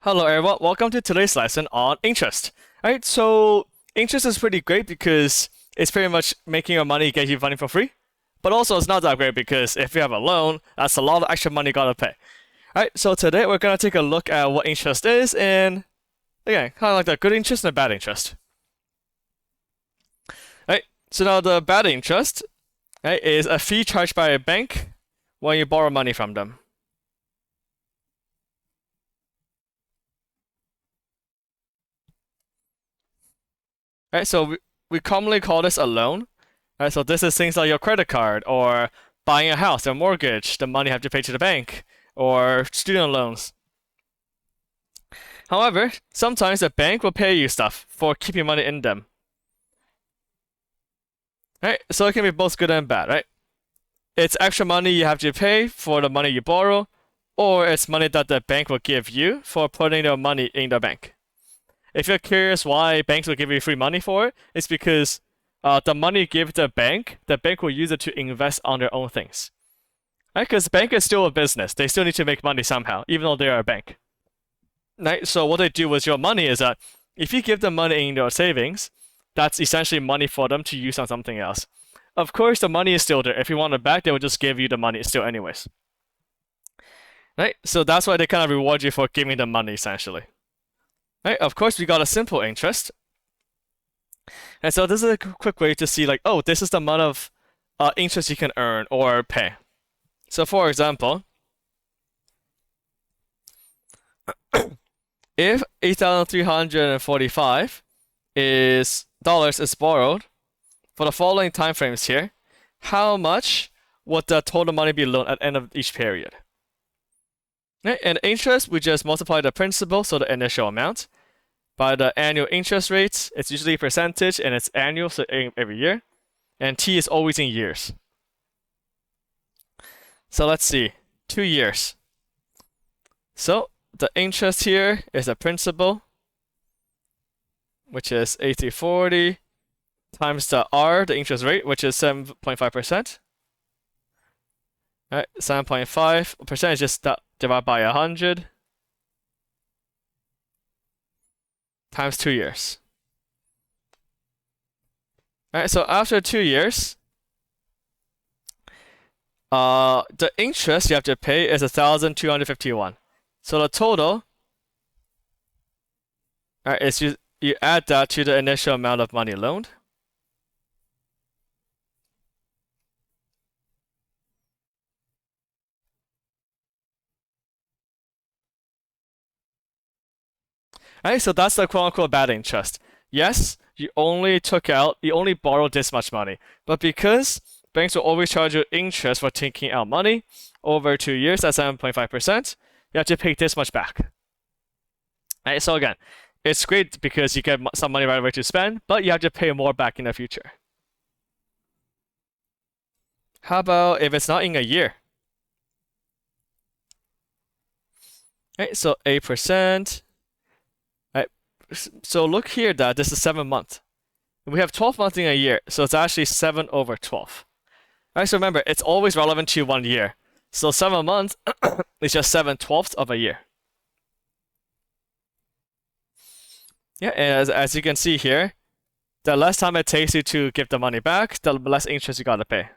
Hello everyone, welcome to today's lesson on interest. Alright, so interest is pretty great because it's pretty much making your money get you money for free. But also it's not that great because if you have a loan, that's a lot of extra money you gotta pay. Alright, so today we're gonna take a look at what interest is and again, kind of like the good interest and the bad interest. Alright, so now the bad interest, right, is a fee charged by a bank when you borrow money from them. Right, so we commonly call this a loan. Right, so this is things like your credit card or buying a house or mortgage, the money you have to pay to the bank, or student loans. However, sometimes the bank will pay you stuff for keeping money in them. Right, so it can be both good and bad, right? It's extra money you have to pay for the money you borrow, or it's money that the bank will give you for putting your money in the bank. If you're curious why banks will give you free money for it, it's because the money you give the bank will use it to invest on their own things. Right? Because the bank is still a business. They still need to make money somehow, even though they are a bank. Right? So what they do with your money is that if you give them money in their savings, that's essentially money for them to use on something else. Of course, the money is still there. If you want it back, they will just give you the money still anyways. Right? So that's why they kind of reward you for giving them money, essentially. Right? Of course, we got a simple interest. And so this is a quick way to see like, oh, this is the amount of interest you can earn or pay. So for example, if 8,345 dollars is borrowed for the following time frames here, how much would the total money be loaned at the end of each period? Okay, and interest, we just multiply the principal, so the initial amount, by the annual interest rate. It's usually a percentage and it's annual, so every year. And T is always in years. So let's see, 2 years. So the interest here is the principal, which is 8040 times the R, the interest rate, which is 7.5%. Alright, 7.5% is just divided by 100 times 2 years. Alright, so after 2 years, the interest you have to pay is 1,251. So the total, alright, is you add that to the initial amount of money loaned. Alright, so that's the quote-unquote bad interest. Yes, you only borrowed this much money, but because banks will always charge you interest for taking out money over 2 years at 7.5%, you have to pay this much back. Alright, so again, it's great because you get some money right away to spend, but you have to pay more back in the future. How about if it's not in a year? Alright, so 8%. So look here that this is 7 months. We have 12 months in a year, so it's actually 7 over 12. Alright, so remember, it's always relevant to 1 year. So 7 months is just 7/12 of a year. Yeah, and as you can see here, the less time it takes you to give the money back, the less interest you gotta pay.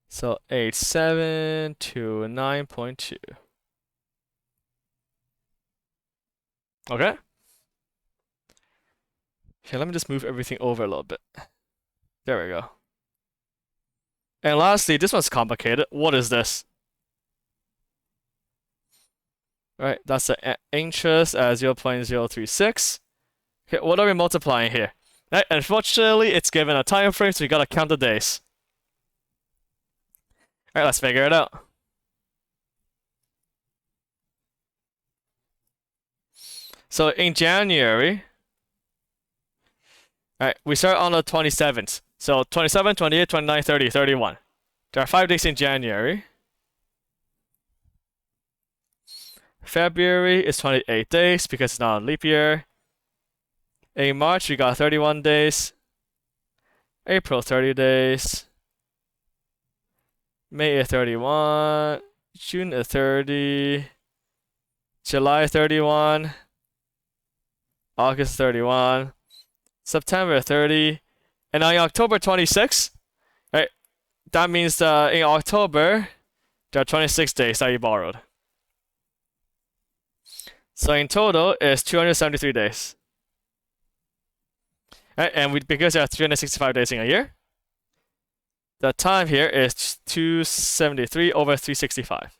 So 87 to 9.2. Okay. Okay, let me just move everything over a little bit. There we go. And lastly, this one's complicated. What is this? Right, that's the interest at 0.036. Okay, what are we multiplying here? Right, unfortunately, it's given a time frame, so we gotta count the days. Alright, let's figure it out. So in January, alright, we start on the 27th. So 27, 28, 29, 30, 31. There are 5 days in January. February is 28 days because it's not a leap year. In March, we got 31 days. April 30 days. May is 31. June is 30. July 31. August 31. September 30. And on October 26, right? That means in October, there are 26 days that you borrowed. So in total, it's 273 days. Right? And because there are 365 days in a year, the time here is 273 over 365.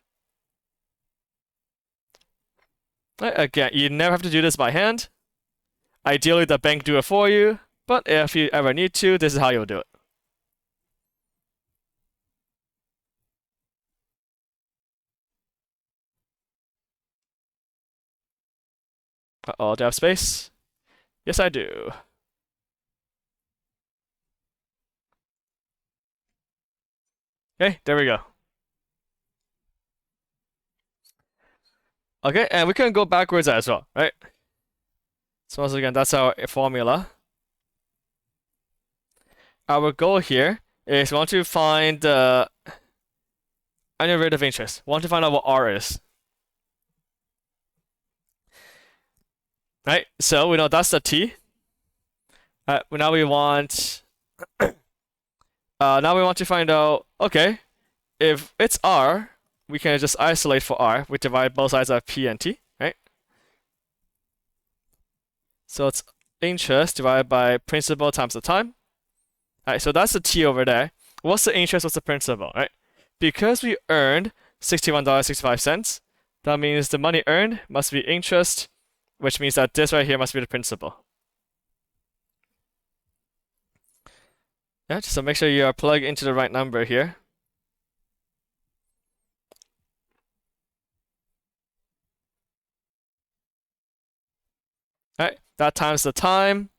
Right? Again, you never have to do this by hand. Ideally, the bank do it for you, but if you ever need to, this is how you'll do it. Uh-oh, do I have space? Yes, I do. Okay, there we go. Okay, and we can go backwards as well, right? So once again, that's our formula. Our goal here is we want to find the annual rate of interest. We want to find out what R is. Right, so we know that's the T. Now we want to find out, okay, if it's R, we can just isolate for R. We divide both sides of P and T, right? So it's interest divided by principal times the time. Alright, so that's the T over there. What's the interest? What's the principal, right? Because we earned $61.65, that means the money earned must be interest, which means that this right here must be the principal. Yeah, just to make sure you are plugged into the right number here. Alright, that times the time,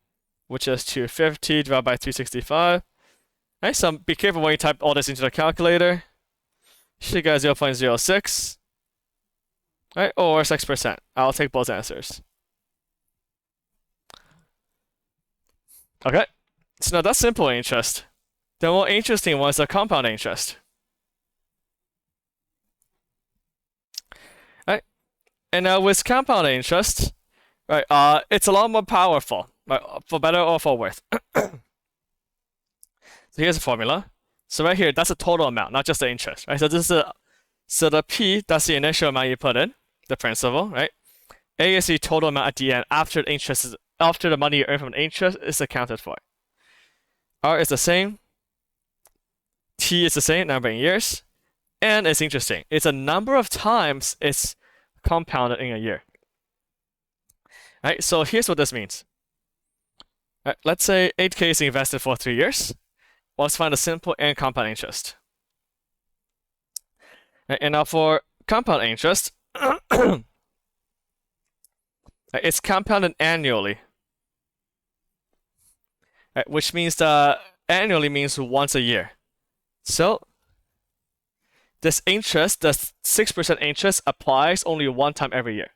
which is 250 divided by 365. Alright, so be careful when you type all this into the calculator. You should get 0.06. Alright, or 6%. I'll take both answers. Okay, so now that's simple interest. The more interesting one is the compound interest. Alright, and now with compound interest, right, it's a lot more powerful, right, for better or for worse. So here's the formula. So right here, that's the total amount, not just the interest, right? So this is the P, that's the initial amount you put in, the principal, right? A is the total amount at the end after the money you earn from the interest is accounted for. R is the same. T is the same, number in years. And it's interesting. It's a number of times it's compounded in a year. Right, so here's what this means. Right, let's say 8K is invested for 3 years. Let's find the simple and compound interest. Right, and now for compound interest, it's compounded annually. Right, which means that annually means once a year. So this interest, the 6% interest, applies only one time every year.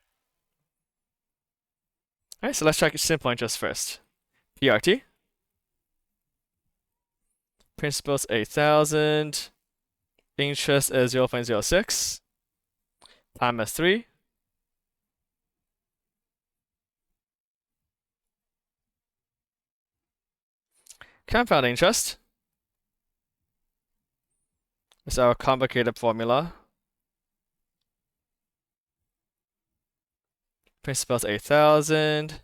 Alright, so let's check simple interest first. PRT. Principal is 8,000. Interest is 0.06. Time is 3. Compound interest is our complicated formula. Principal is 8,000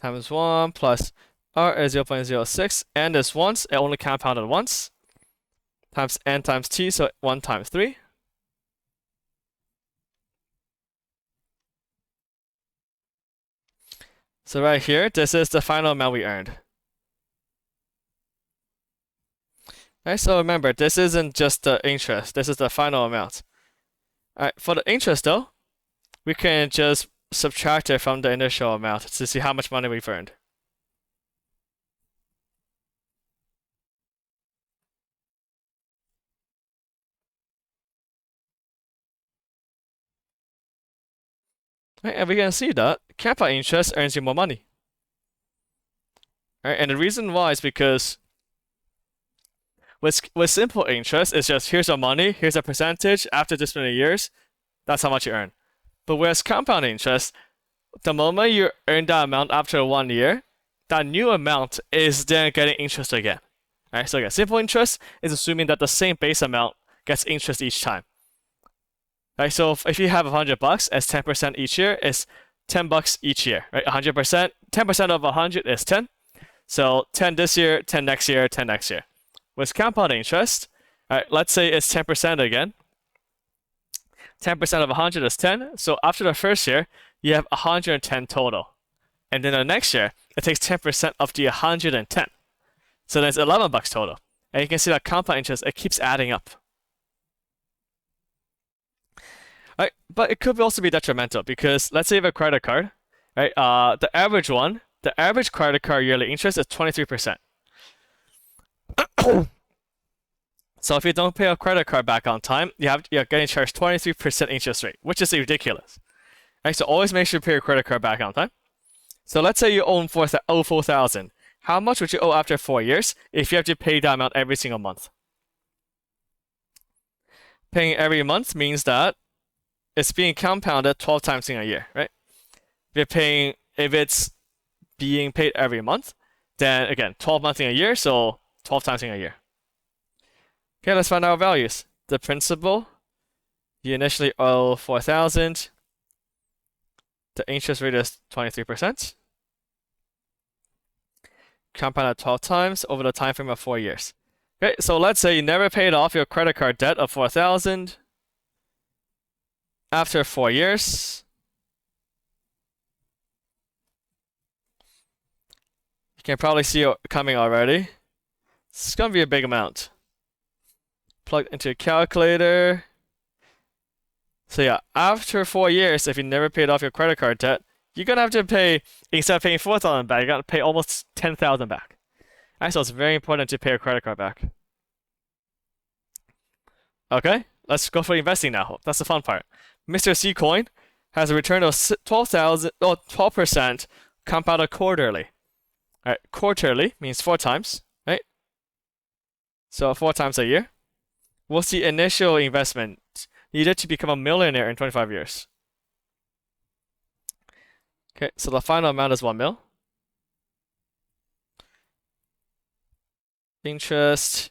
times 1 plus R is 0.06, and this once, it only compounded once, times N times T, so 1 times 3. So right here, this is the final amount we earned. Alright, so remember, this isn't just the interest, this is the final amount. Alright, for the interest though, we can just subtract it from the initial amount to see how much money we've earned. Right, and we can see that compound interest earns you more money. Right, and the reason why is because With simple interest, it's just here's your money, here's a percentage after this many years, that's how much you earn. But whereas compound interest, the moment you earn that amount after 1 year, that new amount is then getting interest again. Alright, so again, simple interest is assuming that the same base amount gets interest each time. Right, so if you have $100 as 10% each year, it's $10 each year, right? 100%, 10% of 100 is 10. So 10 this year, 10 next year, 10 next year. With compound interest, all right, let's say it's 10% again. 10% of 100 is 10. So after the first year, you have 110 total. And then the next year, it takes 10% of the 110. So that's $11 total. And you can see that compound interest, it keeps adding up. Right, but it could also be detrimental because let's say you have a credit card, right? The average credit card yearly interest is 23%. So if you don't pay a credit card back on time, you're getting charged 23% interest rate, which is ridiculous. Right, so always make sure you pay your credit card back on time. So let's say you owe 4,000. How much would you owe after 4 years if you have to pay that amount every single month? Paying every month means that it's being compounded 12 times in a year, right? If it's being paid every month, then again, 12 months in a year, so 12 times in a year. Okay, let's find our values. The principal, you initially owe 4,000. The interest rate is 23%. Compounded 12 times over the time frame of 4 years. Okay, so let's say you never paid off your credit card debt of 4,000. After 4 years, you can probably see it coming already. It's gonna be a big amount. Plug into a calculator. So yeah, after 4 years, if you never paid off your credit card debt, you're gonna have to pay, instead of paying 4,000 back, you're gonna pay almost 10,000 back. Alright, so it's very important to pay your credit card back. Okay, let's go for investing now. That's the fun part. Mr. C coin has a return of 12% compounded quarterly. Alright, quarterly means 4 times, right? So 4 times a year. What's the initial investment needed to become a millionaire in 25 years? Okay, so the final amount is 1 mil. Interest,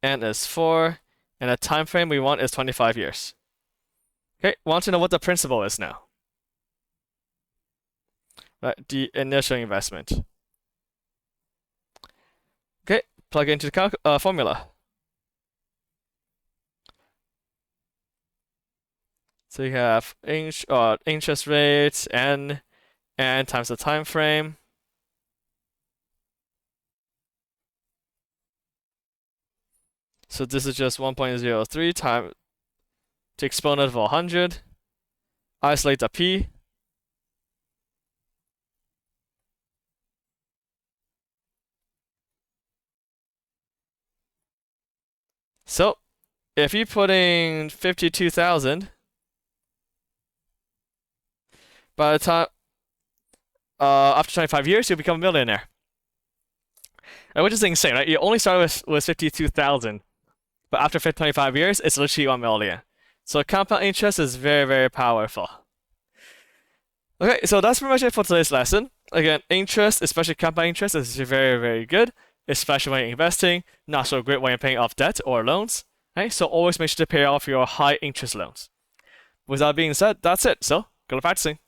N is 4, and the time frame we want is 25 years. Okay, want to know what the principal is now. Right, the initial investment. Okay, plug into the formula. So you have interest rates N times the time frame. So this is just 1.03 times the exponent of 100. Isolate the p. So if you put in 52,000, by the time after 25 years, you'll become a millionaire. Which is insane, right? You only started with 52,000, but after 25 years, it's literally 1 million. So compound interest is very, very powerful. Okay, so that's pretty much it for today's lesson. Again, interest, especially compound interest, is very, very good, especially when you're investing. Not so great when you're paying off debt or loans. Right? So always make sure to pay off your high interest loans. With that being said, that's it. So, good luck practicing.